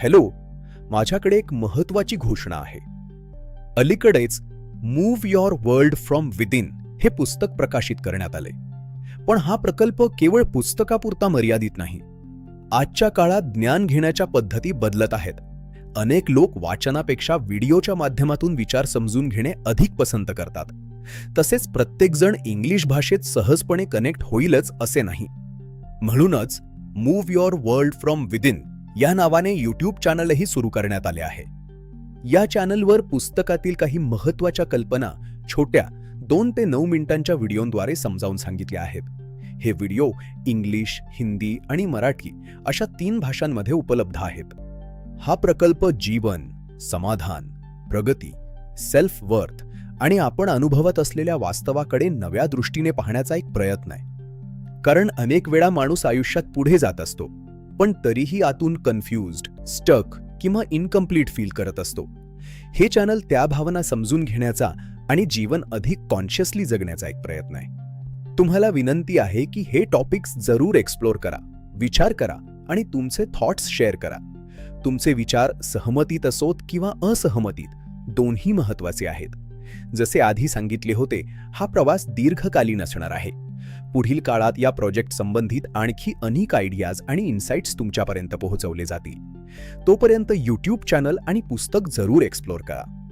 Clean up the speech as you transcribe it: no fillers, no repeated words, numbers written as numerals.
Hello, माझ्याकडे एक महत्वाची घोषणा आहे. अलीकडेच move your world from within हे पुस्तक प्रकाशित करण्यात आले. पण हा प्रकल्प केवळ पुस्तकापुरता मर्यादित नाही. आजच्या काळात ज्ञान घेण्याच्या पद्धती बदलत आहेत. अनेक लोक वाचनापेक्षा व्हिडिओच्या माध्यमातून विचार समजून घेणे अधिक पसंत करतात. तसेच प्रत्येकजण इंग्लिश भाषेत सहजपणे कनेक्ट होईलच असे नाही. म्हणूनच move your world from within या नावाने यूट्यूब चॅनलही सुरू करण्यात आले आहे. या चॅनलवर पुस्तकातील काही महत्त्वाच्या कल्पना छोट्या 2 ते 9 मिनिटांच्या व्हिडिओद्वारे समजावून सांगितल्या आहेत. हे व्हिडिओ इंग्लिश, हिंदी आणि मराठी अशा 3 भाषांमध्ये उपलब्ध आहेत. हा प्रकल्प जीवन, समाधान, प्रगती, सेल्फ वर्थ आणि आपण अनुभवत असलेल्या वास्तवाकडे नव्या दृष्टीने पाहण्याचा एक प्रयत्न आहे. कारण अनेक वेळा माणूस आयुष्यात पुढे जात असतो, पण तरीही आतून कन्फ्युज्ड, स्टक किंवा इनकम्प्लीट फील करत असतो. हे चॅनल त्या भावना समजून घेण्याचा आणि जीवन अधिक कॉन्शियसली जगण्याचा एक प्रयत्न आहे. तुम्हाला विनंती आहे की हे टॉपिक्स जरूर एक्सप्लोर करा, विचार करा आणि तुमचे थॉट्स शेअर करा. तुमचे विचार सहमतीत असोत किंवा असहमतीत दोन्ही महत्त्वाचे आहेत. जसे आधी सांगितले होते, हा प्रवास दीर्घकालीन असणार आहे. पुढील काळात या प्रोजेक्ट संबंधित आणखी अनेक आयडियाज आणि इन्साइट्स तुमच्यापर्यंत पोहोचवले जातील. तोपर्यंत यूट्यूब चॅनल आणि पुस्तक जरूर एक्सप्लोर करा.